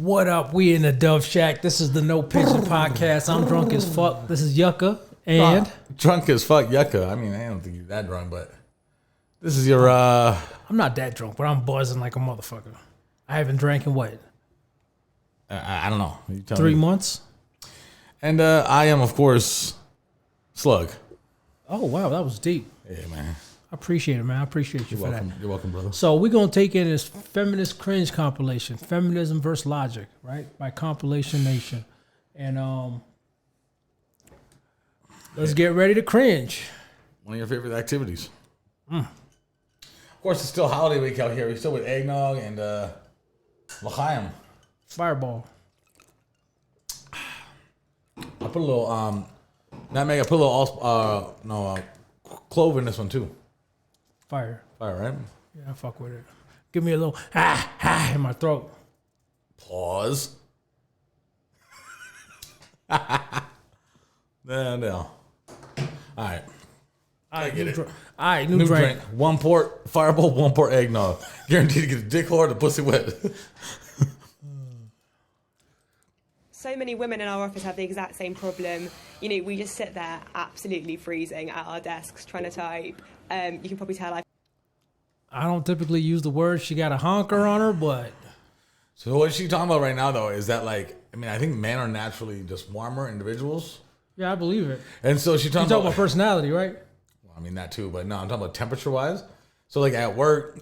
What up? We in the Dove Shack. This is the No Pigeon Podcast. I'm drunk as fuck. This is Yucca and drunk as fuck Yucca. I mean, I don't think you're that drunk, but this is your I'm not that drunk, but I'm buzzing like a motherfucker. I haven't drank in what? I don't know. You tell 3 me. months? And I am, of course, Slug. Oh wow, that was deep. Yeah, man. I appreciate it, man. I appreciate you for Welcome. that. You're welcome, brother. So we're gonna take in this Feminist Cringe compilation, Feminism versus Logic, right? By Compilation Nation. And let's get ready to cringe. One of your favorite activities. Of course, it's still holiday week out here. We're still with eggnog and l'chaim. Fireball. I put a little nutmeg. I put a little clove in this one too. Fire. Fire, right? Yeah, I fuck with it. Give me a little in my throat. Pause. No. All right. I get it. All right, new drink. One port Fireball, one port eggnog. Guaranteed to get a dick hard, the pussy wet. So many women in our office have the exact same problem. You know, we just sit there absolutely freezing at our desks trying to type. You can probably tell I don't typically use the word she got a honker on her, but... So what she's talking about right now, though, is that, like, I mean, I think men are naturally just warmer individuals. Yeah, I believe it. And so she's talking about personality, right? Well, I mean, that too, but no, I'm talking about temperature-wise. So, like, at work,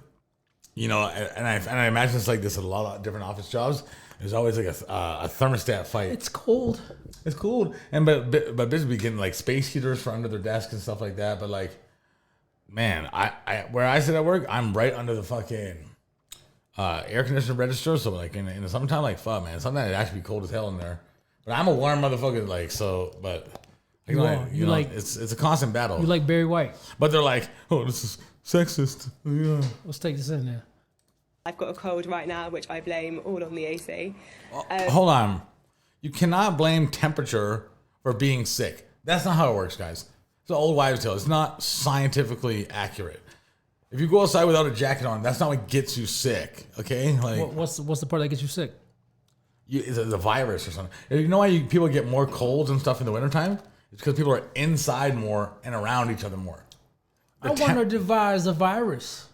you know, and I imagine it's like this at a lot of different office jobs. There's always like a thermostat fight. It's cold. It's cold. And but bitches be getting like space heaters for under their desk and stuff like that. But like, man, I where I sit at work, I'm right under the fucking air conditioner register. So like in the summertime, like fuck, man, sometimes it actually be cold as hell in there. But I'm a warm motherfucker, like so. But you know, it's a constant battle. You like Barry White, but they're like, oh, this is sexist. Yeah. Let's take this in there. I've got a cold right now, which I blame all on the AC. Hold on. You cannot blame temperature for being sick. That's not how it works, guys. It's an old wives' tale. It's not scientifically accurate. If you go outside without a jacket on, that's not what gets you sick, okay? Like, what's the part that gets you sick? It's a virus or something. You know why people get more colds and stuff in the wintertime? It's because people are inside more and around each other more. I want to devise a virus.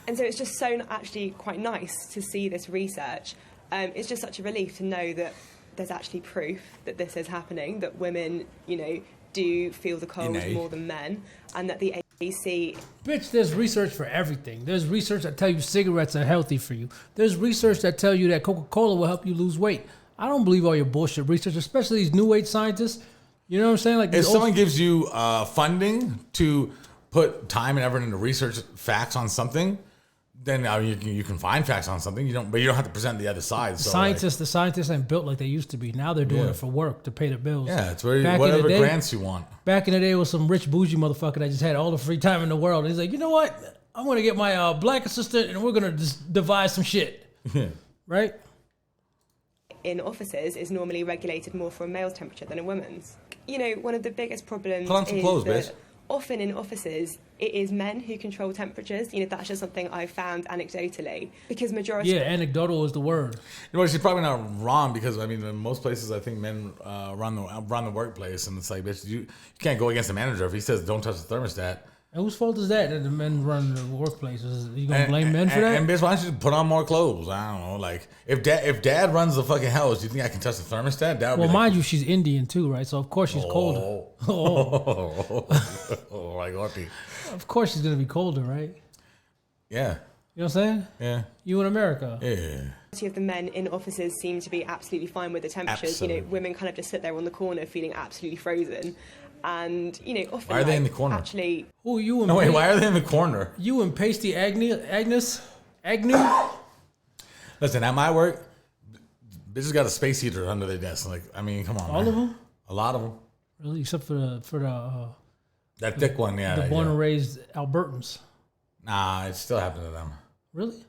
And so it's just so actually quite nice to see this research. It's just such a relief to know that there's actually proof that this is happening, that women, you know, do feel the cold more than men, and that the AC... Bitch, there's research for everything. There's research that tell you cigarettes are healthy for you. There's research that tell you that Coca-Cola will help you lose weight. I don't believe all your bullshit research, especially these new age scientists. You know what I'm saying? Like, if someone gives you funding to put time and effort into research facts on something, then you can find facts on something. But you don't have to present the other side. So the scientists ain't built like they used to be. Now they're doing it for work to pay the bills. Yeah, it's whatever grants you want. Back in the day, it was some rich bougie motherfucker that just had all the free time in the world. He's like, you know what? I'm gonna get my black assistant and we're gonna just devise some shit. Right? In offices is normally regulated more for a male's temperature than a woman's. You know, one of the biggest problems Put on some clothes, bitch. Often in offices, it is men who control temperatures. You know, that's just something I've found anecdotally. Because majority... Yeah, anecdotal is the word. You know, she's probably not wrong because, I mean, in most places, I think men run the workplace. And it's like, bitch, you can't go against the manager. If he says, don't touch the thermostat. And whose fault is that the men run the workplace? You going to blame men for that? And bitch, why don't you just put on more clothes? I don't know. Like, if dad runs the fucking house, do you think I can touch the thermostat? That would mind you, she's Indian too, right? So, of course, she's colder. Like, Auntie. Of course, she's going to be colder, right? Yeah. You know what I'm saying? Yeah. You in America. Yeah. Majority of the men in offices seem to be absolutely fine with the temperatures. Absolutely. You know, women kind of just sit there on the corner feeling absolutely frozen. And, you know, often... Why are they in the corner? Actually... Who you and... No, wait, why are they in the corner? You and Pasty Agnew? Listen, at my work, bitches got a space heater under their desk. Like, I mean, come on, All of them? A lot of them. Really? Except for the that thick one, yeah. The born and raised Albertans. Nah, it still happened to them. Really?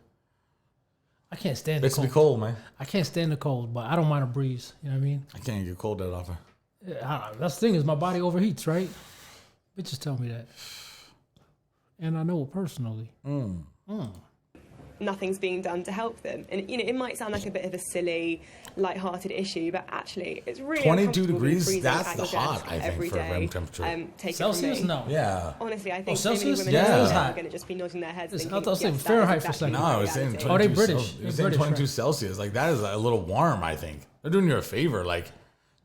I can't stand the cold. It's be cold, man. I can't stand the cold, but I don't mind a breeze. You know what I mean? I can't get cold that often. That's the thing is my body overheats, right? Bitches tell me that. And I know it personally. nothing's being done to help them. And you know, it might sound like a bit of a silly, light-hearted issue, but actually, it's really 22 uncomfortable being degrees. freezing That's at the your hot, desk I think, every for day. room temperature. Take Celsius? it from me. No. Yeah. Honestly, I think Celsius? so many women Yeah. listening It's are hot. going to just be nodding their heads. I Thinking, thought it was yes, that is Fahrenheit for a exactly second. my No, it's saying reality. 22. Oh, they British. It's They're saying British, 22 right? Celsius. Like that is a little warm. I think they're doing you a favor. Like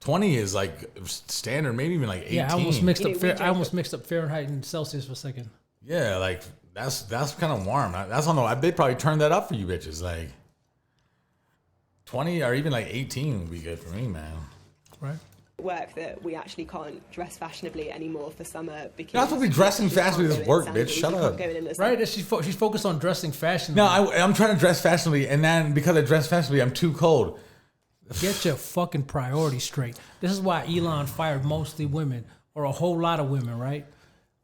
20 is like standard, maybe even like 18. Yeah, I almost mixed You up. know, we I almost mixed up Fahrenheit and Celsius for a second. Yeah, like that's kind of warm. That's on the. They probably turned that up for you bitches. Like 20 or even like 18 would be good for me, man. Right. Work that we actually can't dress fashionably anymore for summer because That's what we dressing you can't fashionably go is in work, sandals, bitch. Shut you can't up. go in a Right. She's focused on dressing fashion. No, I'm trying to dress fashionably, and then because I dress fashionably, I'm too cold. Get your fucking priorities straight. This is why Elon fired mostly women, or a whole lot of women, right?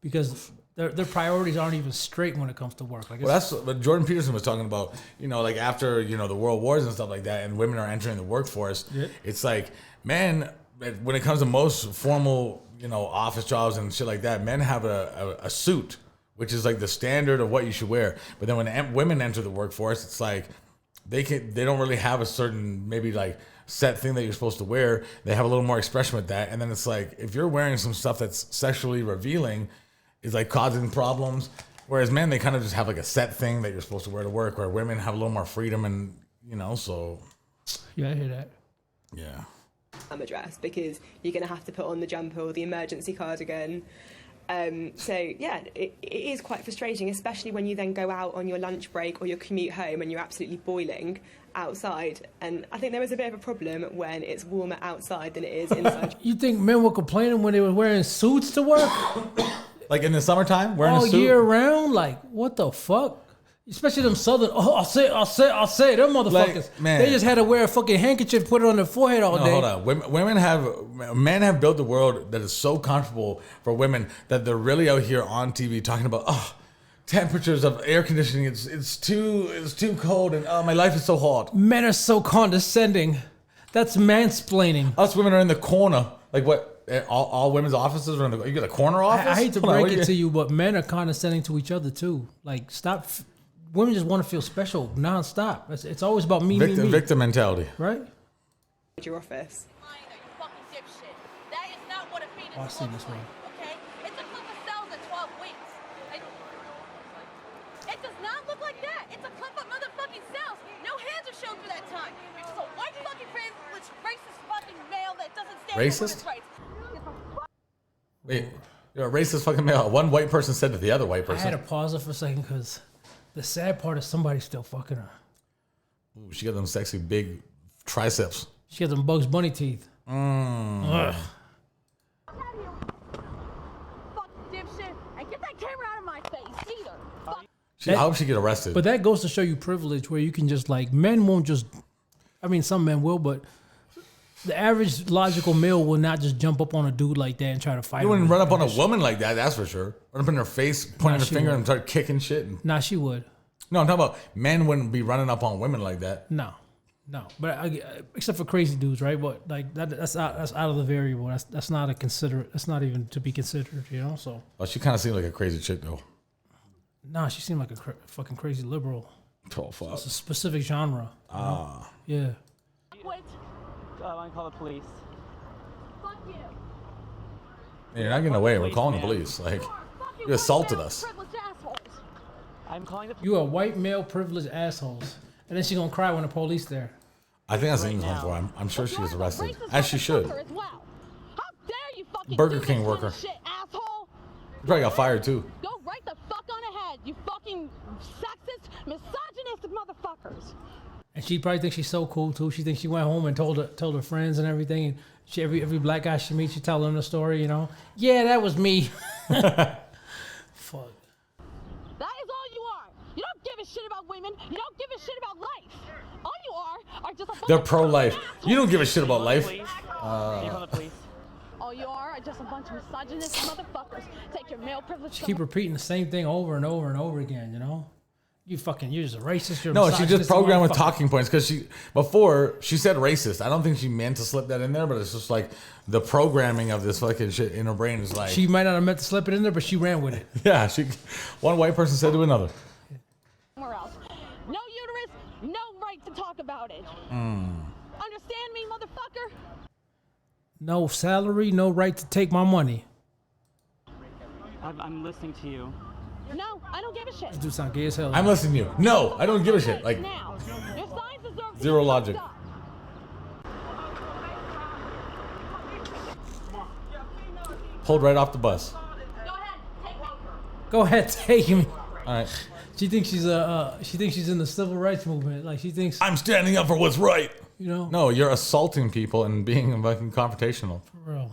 Because their priorities aren't even straight when it comes to work. Like, Well, that's what Jordan Peterson was talking about. You know, like after the world wars and stuff like that, and women are entering the workforce. Yeah. It's like, man, when it comes to most formal, office jobs and shit like that, men have a suit, which is like the standard of what you should wear. But then when women enter the workforce, it's like they don't really have a certain maybe like set thing that you're supposed to wear. They have a little more expression with that, and then it's like if you're wearing some stuff that's sexually revealing, it's like causing problems. Whereas men, they kind of just have like a set thing that you're supposed to wear to work. Where women have a little more freedom, and so yeah, I hear that. yeah. summer dress because you're going to have to put on the jumper or the emergency cardigan. So yeah, it is quite frustrating, especially when you then go out on your lunch break or your commute home and you're absolutely boiling outside. And I think there is a bit of a problem when it's warmer outside than it is inside. You think men were complaining when they were wearing suits to work Like in the summertime, wearing all a suit. year round? Like, what the fuck? Especially them southern. Oh, I'll say, them motherfuckers. Like, man. They just had to wear a fucking handkerchief, put it on their forehead all No, day. hold on. Men have built a world that is so comfortable for women that they're really out here on TV talking about, temperatures of air conditioning. It's too cold, and my life is so hot. Men are so condescending. That's mansplaining. Us women are in the corner. Like what? All women's offices are in the. You got a corner office. I hate to Hold on, break what it you- to you, but men are condescending to each other too. Like, stop. Women just want to feel special nonstop. It's always about me, me. Victim mentality. Right? Your office. Oh, I've seen this one. Okay? It's a clip of cells in 12 weeks. It does not look like that. It's a clip of motherfucking cells. No hands are shown for that time. You're just a white fucking privileged racist fucking male that doesn't stand Racist? for women's rights. Wait, you're a racist fucking male. One white person said to the other white I had person. to pause it for a second because the sad part is somebody's still fucking her. Ooh, she got them sexy big triceps. She has them Bugs Bunny teeth. Ugh. Fuck dipshit. And get that camera out of my face. Either. Fuck. I hope she get arrested. But that goes to show you privilege where you can just like, men won't just, I mean, some men will, but the average logical male will not just jump up on a dude like that and try to fight You him. wouldn't run up on a woman like that, that's for sure. Run up in her face, pointing her she finger, would. and start kicking shit. Nah, she would. No, I'm talking about men wouldn't be running up on women like that. No. But except for crazy dudes, right? But like that's out of the variable. That's not a considerate. That's not even to be considered, So Oh, she kind of seemed like a crazy chick, though. nah, she seemed like a fucking crazy liberal. Oh, fuck. It's a specific genre. Ah. Yeah. Quit. I want to call the police. Fuck you. You're not getting away. We're calling the police. Like, Fuck you assaulted us. Privileged assholes. I'm calling the police. You are white male privileged assholes. And then she gonna cry when the police there. I think I've seen this one before. I'm sure she was arrested. As she should. As well. How dare you fucking Burger do King this worker. Shit, asshole. She probably got fired, too. Go right the fuck on ahead, you fucking sexist, misogynistic motherfuckers. And she probably thinks she's so cool too. She thinks she went home and told her friends and everything. And every black guy she meets, she tell them the story. Yeah, that was me. Fuck. That is all you are. You don't give a shit about women. You don't give a shit about life. All you are just a bunch They're of pro-life. You don't give a shit about life. Police. Can you call the police? All you are just a bunch of misogynistic motherfuckers. Take your male privilege. She keep repeating the same thing over and over and over again. You're just a racist. You're a No, she just misogynist programmed with motherfucker. talking points because before she said racist. I don't think she meant to slip that in there, but it's just like the programming of this fucking shit in her brain is like, She might not have meant to slip it in there, but she ran with it. yeah, one white person said to another. somewhere else. No about it. Understand me, motherfucker? No salary, no right to take my money. I'm listening to you. No, I don't give a shit. This dude sound gay as hell. I'm listening to you. No, I don't give a shit. Like, Now, your signs deserve to zero be logic. fucked up. pulled right off the bus. Go ahead, take me. Go ahead, take me. All right. She thinks she's in the civil rights movement. Like she thinks, I'm standing up for what's right. you know. No, you're assaulting people and being fucking confrontational. Bro,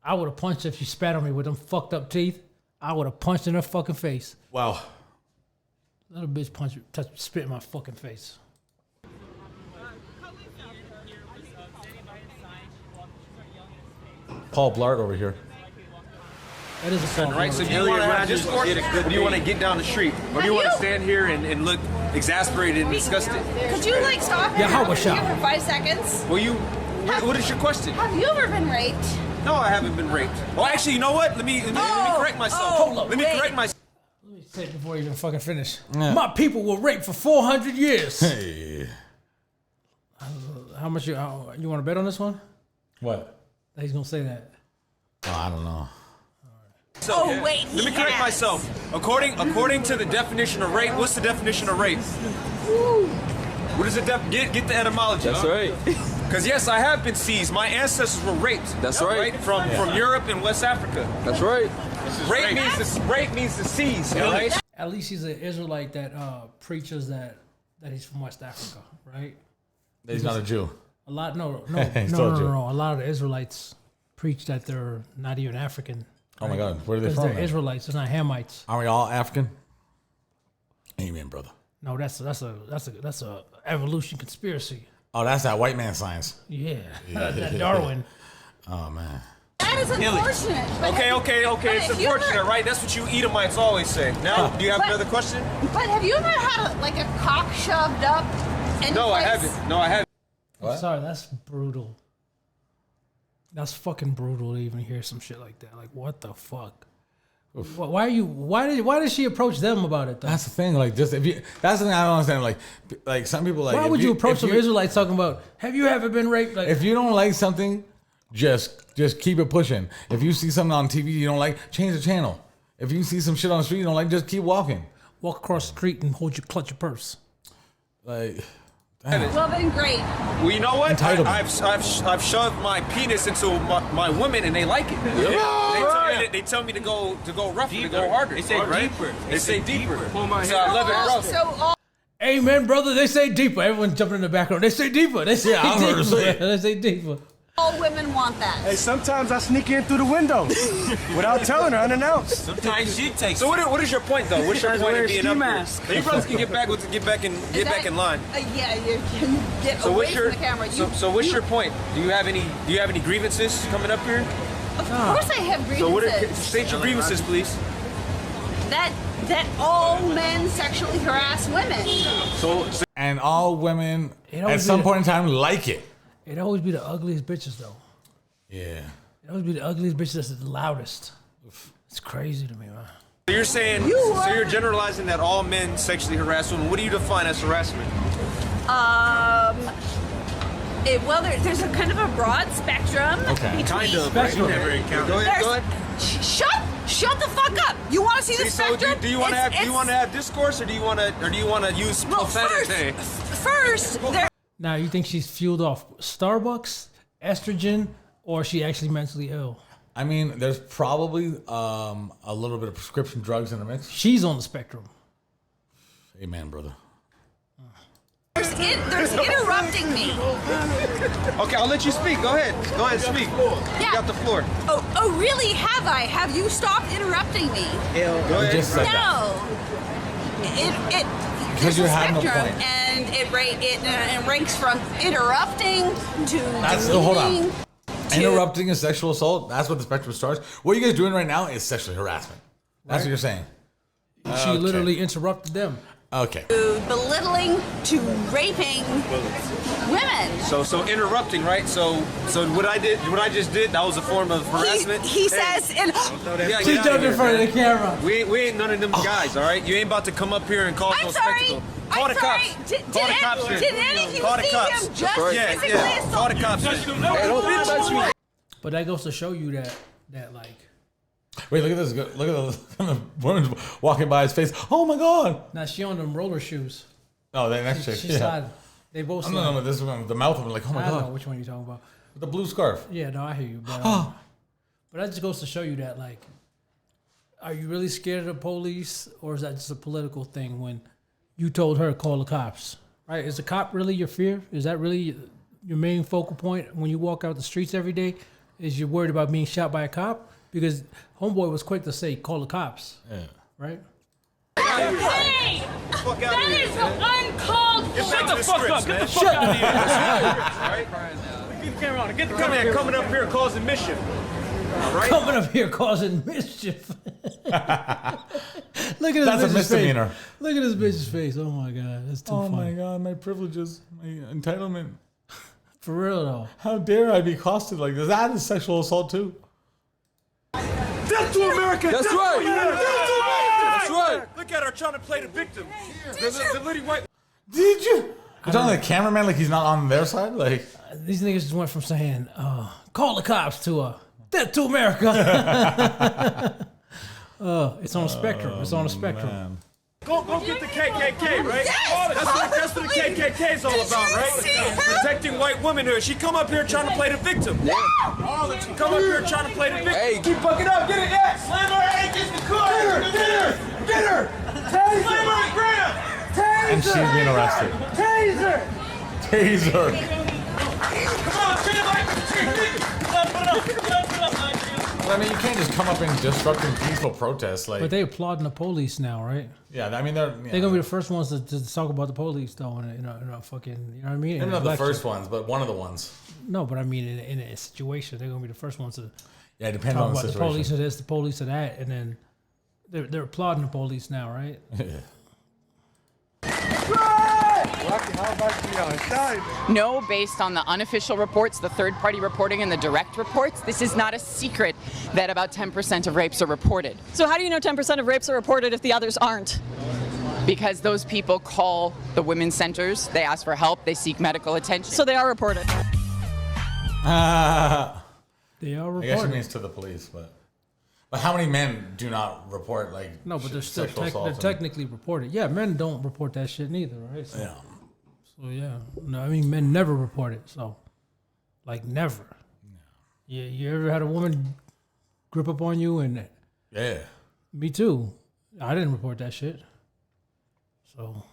I would have punched her if she spat on me with them fucked up teeth. I would have punched in her fucking face. Wow. Little bitch spit in my fucking face. Paul Blart over here. That is a song. Right, so do you want to have discourse, or do you want to get down the street, or do you want to stand here and look exasperated and disgusted? Could you like stop Yeah, and how talk was to you shot? for 5 seconds? Well, what is your question? Have you ever been raped? No, I haven't been raped. Well, actually, you know what? Let me correct myself. Let me correct myself. Let me say it before you even fucking finish. Yeah. My people were raped for 400 years. Hey. How much you want to bet on this one? What? That he's gonna say that. Oh, I don't know. So, wait, let me correct myself. According to the definition of rape, what's the definition of rape? What is the get the etymology? That's right. Because yes, I have been seized. My ancestors were raped. That's right. From Europe and West Africa. That's right. Rape means to seize. Right? At least he's an Israelite that preaches that he's from West Africa, right? He's not a Jew. A lot, no. He's still a Jew. A lot of the Israelites preach that they're not even African. Oh my God, where are they Because from? they're then? Israelites, they're not Hamites. Are we all African? Amen, brother. No, that's a evolution conspiracy. Oh, that's that white man science. Yeah, that Darwin. Oh man. That is unfortunate. but Okay. but It's if you unfortunate, ever- right? That's what you Edomites always say. Now, do you have But- another question? But have you ever had a cock shoved up? No, I anyplace? haven't. No, I haven't. What? Sorry, that's brutal. That's fucking brutal to even hear some shit like that. Like, what the fuck? Why did she approach them about it though? That's the thing. Like, just if you, that's the thing I don't understand. Like some people like. Why if would you approach if some Israelites talking about, have you ever been raped? Like, If you don't like something, just keep it pushing. If you see something on TV you don't like, change the channel. If you see some shit on the street you don't like, just keep walking. walk across the street and clutch your purse. Like, damn. Well, then great. Well, you know what? Entitlement. I've shoved my penis into my women, and they like it. They tell me to go rougher, to go harder. They say deeper. They say deeper. So I love it rougher. So Amen, brother. They say deeper. Everyone's jumping in the background. They say deeper. They say I heard her deeper. say it. They say deeper. all women want that. Hey, sometimes I sneak in through the window without telling her unannounced. Sometimes she takes. So what is your point though? What's your point in being up here? You brothers can get back in line. Yeah, you can get So away what's from your the camera. so what's your point? Do you have any grievances coming up here? Of course, I have grievances. So what state your grievances, please? that all men sexually harass women. And all women It always at some be- point in time like it. It'd always be the ugliest bitches though. Yeah. It'd always be the ugliest bitches that's the loudest. It's crazy to me, man. So you're saying so you're generalizing that all men sexually harass women. What do you define as harassment? Well, there's a kind of a broad spectrum. Okay. Kind of. Spectrum. Right? Never encountered. Go ahead. Shut the fuck up! You want to see the So spectrum? do you want to have discourse, or do you want to use profanity? First, there. Now, you think she's fueled off Starbucks, estrogen, or is she actually mentally ill? I mean, there's probably a little bit of prescription drugs in the mix. She's on the spectrum. Amen, brother. There's interrupting me. Okay, I'll let you speak. Go ahead. Go ahead, speak. Yeah. You got the floor. Oh, really? Have I? Have you stopped interrupting me? Go You ahead. just said that. No. Because you there's a had no spectrum, point. and it ranks from interrupting to Hold on. demeaning to- Interrupting is sexual assault. That's what the spectrum starts. What you guys doing right now is sexual harassment. That's what you're saying. She literally interrupted them. Okay. to belittling to raping women. So interrupting, right? So what I just did, that was a form of harassment. He says, Yeah, She get out jumped in here, front of man. the camera. We ain't none of them guys, all right? You ain't about to come up here and cause I'm no sorry. spectacle. Call the I'm sorry. cops. Did Call the cops. any of you Call the see cops. him just Yeah, physically yeah. assault? Call the cops. Hey, don't touch me. But that goes to show you that like. Wait, look at this. Look at the woman walking by his face. Oh my god. Now she on them roller shoes. Oh, that next chick. She Yeah. sliding. They both slide. No, this one, the mouth of it, like, oh my I don't know god. which one you're talking about. With the blue scarf. Yeah, no, I hear you. But that just goes to show you that, like, are you really scared of the police, or is that just a political thing when you told her to call the cops? Right? Is the cop really your fear? Is that really your main focal point when you walk out the streets every day? Is you're worried about being shot by a cop? Because homeboy was quick to say, call the cops. Yeah. Right? Hey! Fuck out of That here. is uncalled for. Shut the fuck up. Get the fuck out of here. Get the camera on. Get the camera on. Coming up here causing mischief. All right? Coming up here causing mischief. Look at this That's a bitch's misdemeanor. face. Look at this bitch's face. Oh my god, that's too Oh funny. my god, my privileges, my entitlement. For real though. How dare I be accosted like this? That is sexual assault too. Death to America. That's Death right. to America. That's right. Look at her trying to play the victim. The lady white. Did you? You're telling the cameraman like he's not on their side? Like, These niggas just went from saying, call the cops to death to America. It's on a spectrum. It's on a spectrum. man. Go get the KKK, right? That's what the KKK is all about, right? Protecting white women here. She come up here trying to play the victim. Yeah. She come up here trying to play the victim. Hey, Keep fucking up. Get it, yeah. Slam her head against the car. Get her. Taser. Slam her and grab. Taser. And she's being arrested. Taser. Taser. Come on, get it like put it up. I mean, you can't just come up and disrupting peaceful protests. Like, But they applauding the police now, right? yeah, I mean, they're They're gonna be the first ones to talk about the police, though. In a fucking, you know what I mean? They're In not an the election. first ones, but one of the ones. No, but I mean, in a situation, they're gonna be the first ones to Yeah, depending talk on the about the situation. police of this, the police of that, and then they're applauding the police now, right? No, based on the unofficial reports, the third-party reporting, and the direct reports, this is not a secret that about 10% of rapes are reported. So how do you know 10% of rapes are reported if the others aren't? Because those people call the women's centers, they ask for help, they seek medical attention. So they are reported. They are I guess it reporting. means to the police, but how many men do not report like No, but they're still sexual assault they're and- technically reported. Yeah, men don't report that shit neither, right? So, Yeah. So yeah, no, I mean men never report it. So, like never. Yeah. You ever had a woman grip up on you and Yeah. me too. I didn't report that shit. So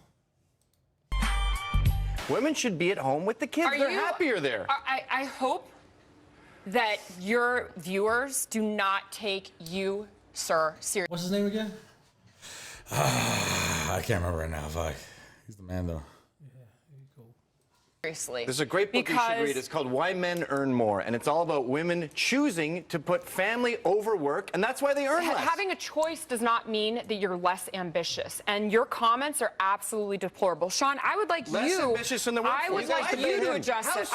Women should be at home with the kids. They're happier there. I hope that your viewers do not take you, sir, seriously. what's his name again? I can't remember right now. Fuck. He's the man though. There's a great book you should read. It's called Why Men Earn More, and it's all about women choosing to put family over work, and that's why they earn less. Having a choice does not mean that you're less ambitious, and your comments are absolutely deplorable. Sean, I would like Less ambitious in the workforce. I would like you to address it.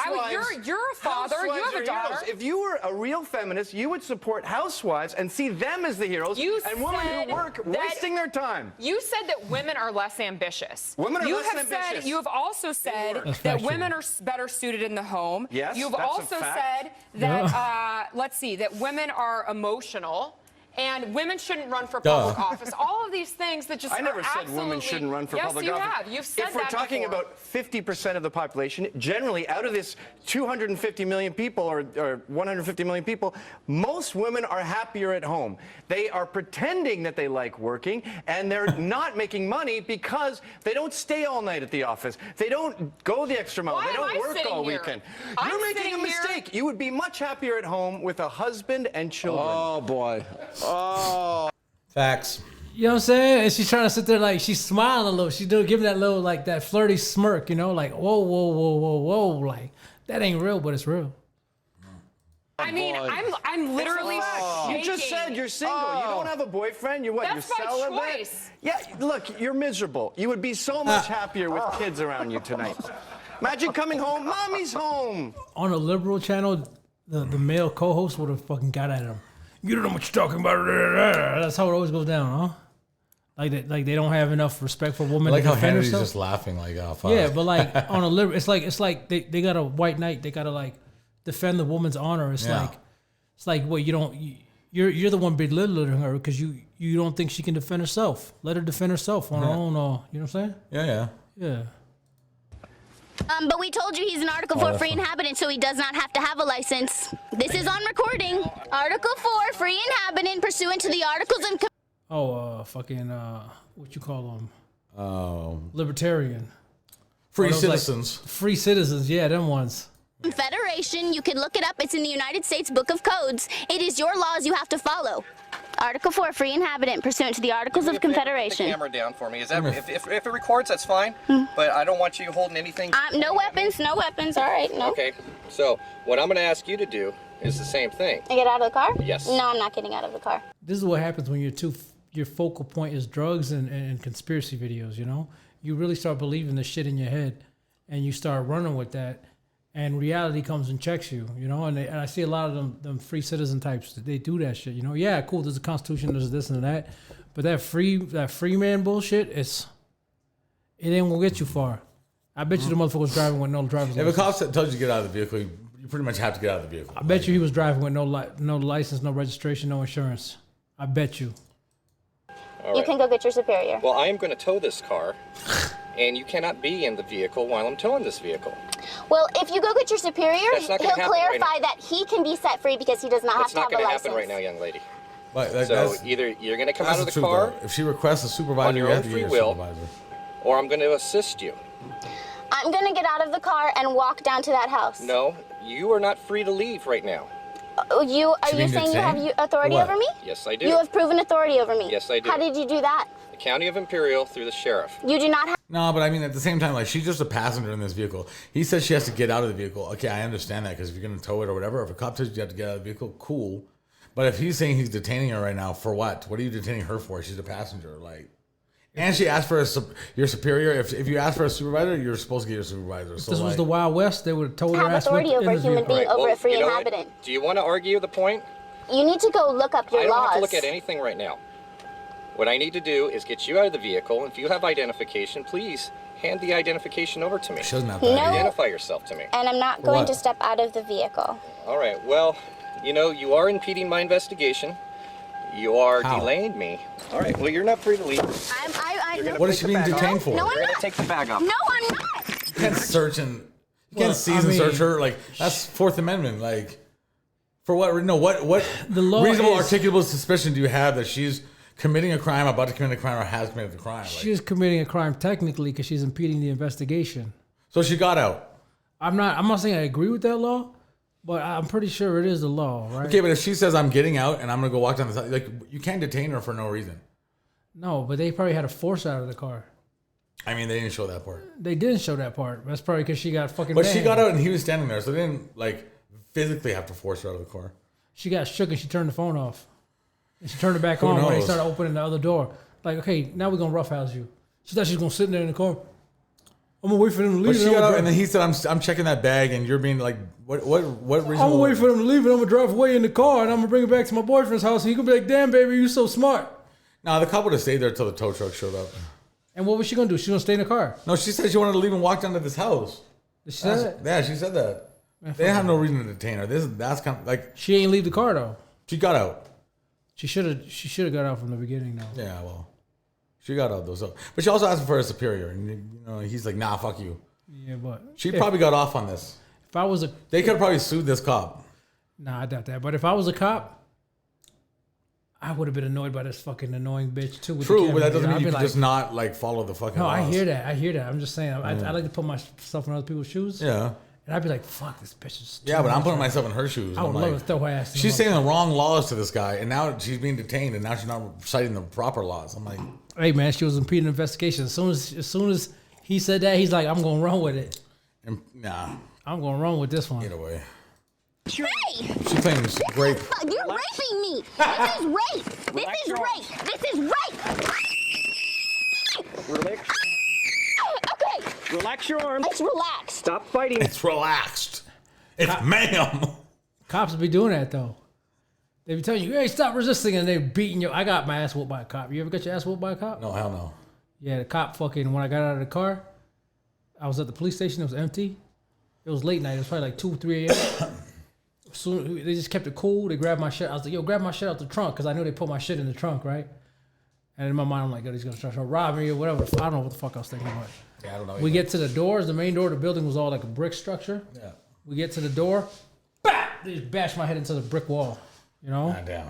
You're a father. You have a daughter. Heroes. If you were a real feminist, you would support housewives and see them as the heroes, and women who work wasting their time. You said that women are less ambitious. Women are you less have ambitious. Said, you have also said That's that factual. women are better suited in the home. Yes, You've that's a also fact. said that, let's see, that women are emotional. And women shouldn't run for public office. All of these things that just I never are said women absolutely- shouldn't run for public office. Yes, you have. You've said that If we're talking before. about 50% of the population, generally out of this 250 million people or 150 million people, most women are happier at home. They are pretending that they like working, and they're not making money because they don't stay all night at the office. They don't go the extra mile. Why They am don't I work sitting all here? weekend. I'm You're making a sitting here- mistake. You would be much happier at home with a husband and children. Oh boy. Oh. Facts. You know what I'm saying? And she's trying to sit there like she's smiling a little. She's giving that little like that flirty smirk, you know, like whoa, whoa, whoa, whoa, whoa, like that ain't real, but it's real. I mean, I'm literally shaking. You just said you're single. You don't have a boyfriend. You're what? That's you're my celibate. choice. Yeah. Look, you're miserable. You would be so much happier with kids around you tonight. Imagine coming home. Mommy's home. On a liberal channel, the male co-host would have fucking got at him. You don't know what you're talking about. That's how it always goes down, huh? Like they don't have enough respect for women. I like to how defend Henry's herself. just laughing like, oh fuck. Yeah, but like on a liberal, it's like they got a white knight. They gotta like defend the woman's honor. It's like well, you're the one belittling her because you don't think she can defend herself. Let her defend herself on her own. You know what I'm saying? Yeah. But we told you he's an Article 4 free inhabitant, so he does not have to have a license. This is on recording. Article 4, free inhabitant, pursuant to the Articles and... What you call them? Libertarian. Free citizens. Free citizens, yeah, them ones. Confederation, you can look it up. It's in the United States Book of Codes. It is your laws you have to follow. Article 4, free inhabitant, pursuant to the Articles of Confederation. Put the camera down for me. Is that if it records, that's fine. But I don't want you holding anything. No weapons, no weapons. All right, no. Okay. So what I'm going to ask you to do is the same thing. I get out of the car? Yes. No, I'm not getting out of the car. This is what happens when your focal point is drugs and conspiracy videos. You know, you really start believing the shit in your head, and you start running with that. And reality comes and checks you, you know. And I see a lot of them free citizen types that they do that shit, you know. Yeah, cool. There's a constitution. There's this and that, but that free man bullshit, it ain't gonna get you far. I bet you the motherfucker was driving with no driver's license. If a cop tells you to get out of the vehicle, you pretty much have to get out of the vehicle. I bet you he was driving with no license, no registration, no insurance. I bet you. All right. You can go get your superior. Well, I am going to tow this car, and you cannot be in the vehicle while I'm towing this vehicle. Well, if you go get your superior, That's not he'll gonna happen clarify right now. that he can be set free because he does not That's have not to have a going to license. happen right now, young lady. But So either you're going to come out of the truth, car though. If she requests a supervisor, on your you own have to free get a will, supervisor. or I'm going to assist you. I'm going to get out of the car and walk down to that house. No, you are not free to leave right now. Are you saying you have authority What? over me? Yes, I do. You have proven authority over me. Yes, I do. How did you do that? The County of Imperial through the sheriff. You do not have... No, but I mean, at the same time, like, she's just a passenger in this vehicle. He says she has to get out of the vehicle. Okay, I understand that, because if you're going to tow it or whatever, if a cop tells you have to get out of the vehicle, cool. But if he's saying he's detaining her right now, for what? What are you detaining her for? She's a passenger. Like, and she asked for your superior. If you ask for a supervisor, you're supposed to get your supervisor. If So this was like, the Wild West, they would have told her have ass authority with- over in a the human vehicle. being over a free you know what? inhabitant. Do you want to argue the point? You need to go look up your I don't laws. have to look at anything right now. What I need to do is get you out of the vehicle. If you have identification, please hand the identification over to me. She doesn't have No. Identify yourself to me. And I'm not For going what? to step out of the vehicle. All right. Well, you know, you are impeding my investigation. You are How? delaying me. All right. Well, you're not free to leave. What is she being detained for? No, You're I'm going to not. take the bag off. No, I'm not. You can't search and you Well, can't seize I and search mean- her. Like, that's Fourth Amendment. Like, for what? No, what The law reasonable is- articulable suspicion do you have that she's committing a crime, about to commit a crime, or has committed the crime? Like, She's committing a crime technically because she's impeding the investigation. so she got out. I'm not saying I agree with that law, but I'm pretty sure it is the law, right? Okay, but if she says I'm getting out and I'm gonna go walk down the side, like, you can't detain her for no reason. No, but they probably had to force her out of the car. I mean, they didn't show that part. They didn't show that part. That's probably because she got fucking. But she mad. got out and he was standing there, so they didn't like physically have to force her out of the car. She got shook and she turned the phone off. And she turned it back Who on when they knows? started opening the other door. Like, okay, now we're gonna roughhouse you. She thought she was gonna sit in there in the car. I'm gonna wait for them to But leave. she got out and then he said, "I'm checking that bag," and you're being like, "What? I'm reasonable?" gonna wait for them to leave and I'm gonna drive away in the car and I'm gonna bring it back to my boyfriend's house and he gonna be like, "Damn, baby, you so smart." No, the cop would have stayed there till the tow truck showed up. And what was she gonna do? She gonna stay in the car? No, she said she wanted to leave and walk down to this house. Did she say that? Yeah, she said that. They have no reason to detain her. That's kind of like She ain't leave the car though. she got out. She should have got out from the beginning though. Yeah, well, she got out though. So, but she also asked for a superior, and you know he's like, "Nah, fuck you." Yeah, but She probably got off on this. If I was they could have probably sued this cop. Nah, I doubt that. But if I was a cop, I would have been annoyed by this fucking annoying bitch too. With the True, camera. but that doesn't I'd mean you be can like, just not like follow the fucking. No, I laws. hear that. I hear that. I'm just saying. I Yeah. like to put myself in other people's shoes. Yeah. And I'd be like, fuck, this bitch is. Yeah, but I'm putting myself in her shoes. I would I'm love like, to throw her ass. in she's the saying the wrong laws to this guy, and now she's being detained, and now she's not citing the proper laws. I'm like, Hey man, she was impeding investigation. As soon as he said that, he's like, I'm gonna run with it. Nah, I'm gonna run with this one. Get away. Hey! She claims rape. You're raping me! This is rape! This is rape! This is rape! Relax. Okay! Relax your arms. It's relaxed. Stop fighting. It's relaxed. It's ma'am. Cops be doing that though. They be telling you, hey, stop resisting, and they beating you. I got my ass whooped by a cop. You ever got your ass whooped by a cop? No, hell no. Yeah, the cop fucking, when I got out of the car, I was at the police station. It was empty. It was late night. It was probably like 2, 3 a.m. Soon, they just kept it cool. They grabbed my shit. I was like, yo, grab my shit out the trunk, because I knew they put my shit in the trunk, right? And in my mind, I'm like, oh, he's going to try to rob me or whatever. I don't know what the fuck I was thinking about. Yeah, I don't know. We get to the doors. The main door of the building was all like a brick structure. Yeah. We get to the door. Bah! They just bashed my head into the brick wall. You know? God damn.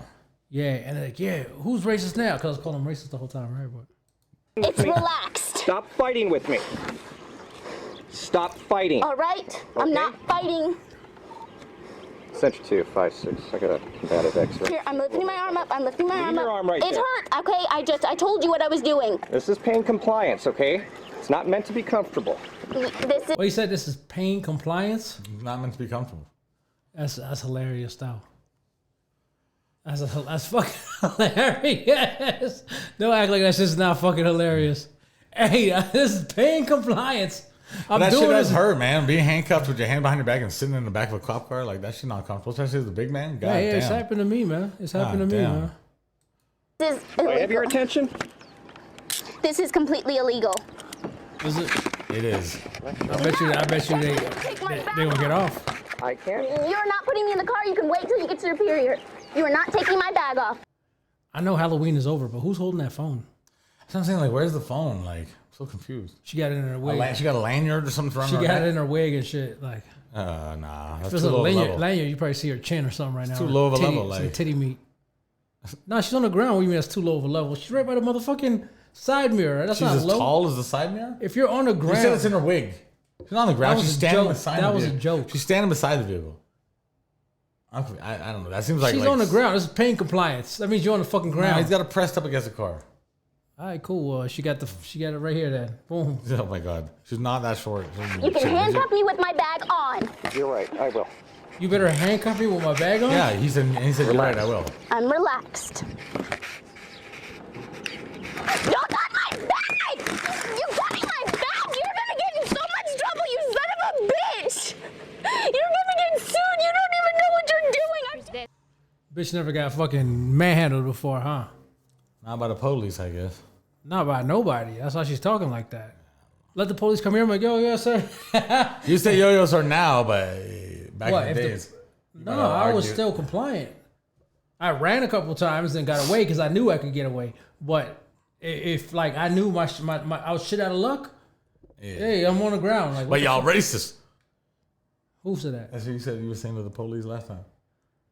Yeah, and they're like, yeah, who's racist now? Because I was calling them racist the whole time, right? But It's relaxed. Stop fighting with me. Stop fighting. All right? I'm not fighting. Center 2, 5, 6. I got a combative X-ray. Here, I'm lifting my arm up. I'm lifting my arm your up. arm right It there. hurt, okay? I told you what I was doing. This is pain compliance, okay? It's not meant to be comfortable. This is... Well, you said this is pain compliance? Not meant to be comfortable. That's hilarious, though. That's fucking hilarious. Don't act like that's just not fucking hilarious. Hey, this is pain compliance. I'm That doing shit does this. hurt, man. Being handcuffed with your hand behind your back and sitting in the back of a cop car, like that shit not comfortable. Especially as a big man. God Yeah, damn. it's happened to me, man. It's happened to me, damn. man. This is Do I have your attention? This is completely illegal. Is it? It is. I bet you they gonna get off. I can't. You're not putting me in the car. You can wait till you get to your period. You are not taking my bag off. I know Halloween is over, but who's holding that phone? That's what I'm saying. Like, where's the phone? Like, I'm so confused. She got it in her wig. She got a lanyard or something around She her got neck? it in her wig and shit. Like, nah. if That's it's too a low of a lanyard, level. you probably see her chin or something right now. too low of a Titty- level, some like- titty meat. No, she's on the ground. What do you mean that's too low of a level? She's right by the motherfucking side mirror. That's She's not as low. tall as the side mirror? If you're on the You ground, said it's in her wig. She's not on the ground. That was She's a standing joke. beside That the was a vehicle. joke. She's standing beside the vehicle. I don't know. That seems like she's on the ground. This is pain compliance. That means you're on the fucking ground. Nah, he's got it pressed up against the car. All right, cool. She got it right here. Then boom. Oh my god, she's not that short. You can handcuff me with my bag on. You're right. I will. You better handcuff me with my bag on. Yeah, he said you're right. I will. I'm relaxed. You got my bag! You got my bag! You're gonna get in so much trouble, you son of a bitch! You're gonna get sued! You don't even know what you're doing! Bitch never got fucking manhandled before, huh? Not by the police, I guess. Not by nobody. That's why she's talking like that. Let the police come here. I'm like, yo, yes, sir. You say yo-yos are now, but back What, in the if the- days. you No, gotta I was argue. still compliant. I ran a couple times and got away because I knew I could get away. But if like I knew my I was shit out of luck. Yeah. Hey, I'm on the ground. Like, But what the y'all fuck? racist. Who said that? That's what you said you were saying to the police last time.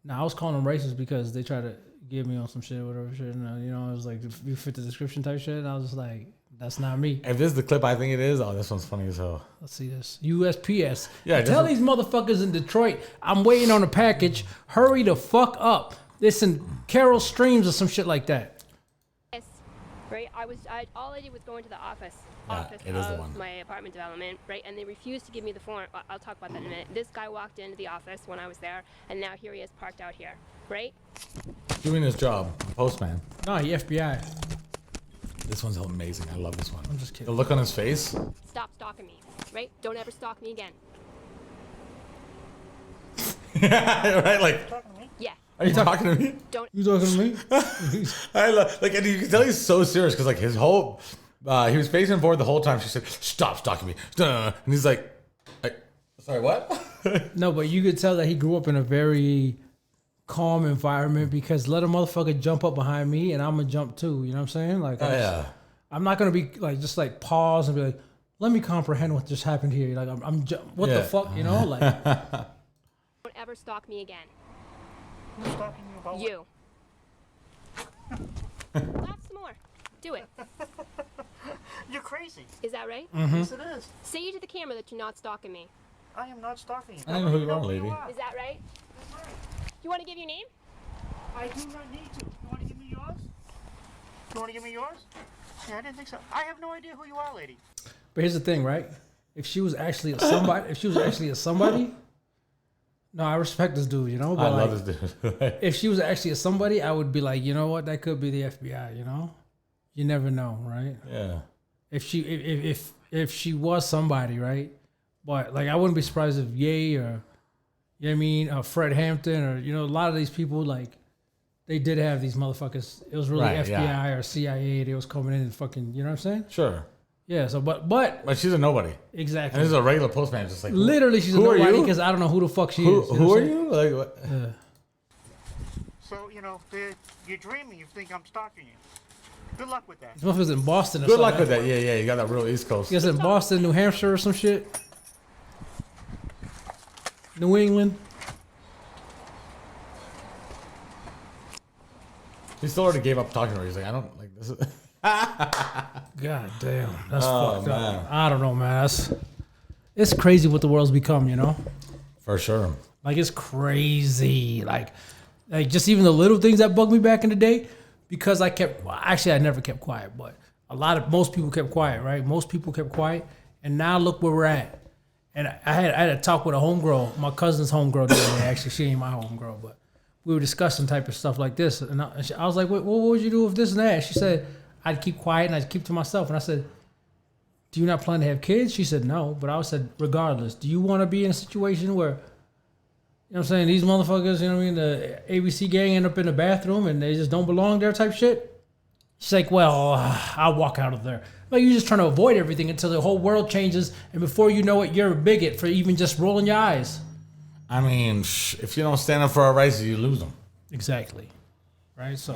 No, I was calling them racist because they tried to get me on some shit or whatever shit. And, it was like, you fit the description type shit. And I was just like, that's not me. If this is the clip I think it is, oh, this one's funny as hell. Let's see this. USPS. Yeah, Tell just- these motherfuckers in Detroit, I'm waiting on a package. Hurry the fuck up. Listen, Carol Streams or some shit like that. Yes, right. All I did was go into the office it is the one. of my apartment development, right? And they refused to give me the form. I'll talk about that in a minute. This guy walked into the office when I was there, and now here he is parked out here, right? Doing his job, postman. No, he FBI. This one's amazing. I love this one. I'm just kidding. The look on his face. Stop stalking me, right? Don't ever stalk me again. Right? Like, Yeah. are you talking to me? Don't. You talking to me? I love, like, and you can tell he's so serious because, like, his whole, he was facing forward the whole time. She said, "Stop stalking me," and he's like, "Sorry, what?" No, but you could tell that he grew up in a very calm environment because let a motherfucker jump up behind me and I'm gonna jump too. You know what I'm saying? Like, yeah. I'm not gonna be like just like pause and be like, let me comprehend what just happened here. Like, what the fuck, you know? Like, Don't ever stalk me again. Who's talking about You. Laugh some more. Do it. You're crazy. Is that right? Yes, it is. Say to the camera that you're not stalking me. I am not stalking you. I don't know who you are, lady. Is that right? You want to give your name? I do not need to. You want to give me yours? You want to give me yours? Yeah, I didn't think so. I have no idea who you are, lady. but here's the thing, right? If she was actually a somebody, no, I respect this dude, you know. But I like, love this dude. if she was actually a somebody, I would be like, you know what? That could be the FBI. You know, you never know, right? Yeah. If she was somebody, right? But like, I wouldn't be surprised if Ye or, you know what I mean, Fred Hampton or a lot of these people like they did have these motherfuckers. It was really Right, FBI or CIA. They was coming in and fucking, you know what I'm saying? Sure. Yeah. So, but she's a nobody. Exactly. And this is a regular postman, just like literally, she's a who are nobody you? because I don't know who the fuck she Who, is. who are you? Like what? Yeah. So, you're dreaming. You think I'm stalking you. Good luck with that. This motherfucker's in Boston. Or Good luck something. with that. Yeah. You got that real East Coast. You guys in Boston, New Hampshire, or some shit? New England. He still already gave up talking to her. He's like, I don't like this. God damn, that's Oh, fucked man. up. I don't know, man. It's crazy what the world's become, you know? For sure. Like, it's crazy. Like just even the little things that bugged me back in the day, because I never kept quiet, but most people kept quiet, right? Most people kept quiet, and now look where we're at. And I had a talk with a homegirl, my cousin's homegirl the other day. Actually, she ain't my homegirl, but we were discussing type of stuff like this. And I was like, what would you do if this and that? She said, I'd keep quiet and I'd keep to myself. And I said, do you not plan to have kids? She said, no. But I said, regardless, do you want to be in a situation where, you know what I'm saying, these motherfuckers, you know what I mean, the ABC gang end up in the bathroom and they just don't belong there type shit? She's like, well, I'll walk out of there. Like, you're just trying to avoid everything until the whole world changes. And before you know it, you're a bigot for even just rolling your eyes. I mean, if you don't stand up for our rights, you lose them. Exactly. Right? So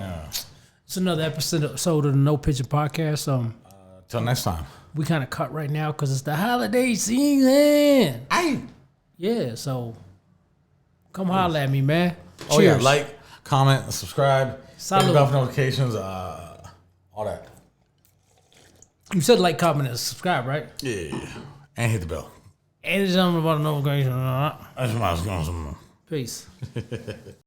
it's another episode of the No Pitching Podcast. Till next time. We kind of cut right now because it's the holiday season. Aye. Yeah, so come holler at me, man. Oh, Cheers. yeah. Like, comment, subscribe, Salud. hit the bell for notifications, all that. You said like, comment, and subscribe, right? Yeah. And hit the bell. And it's something about the notification. That's what I was going to Peace.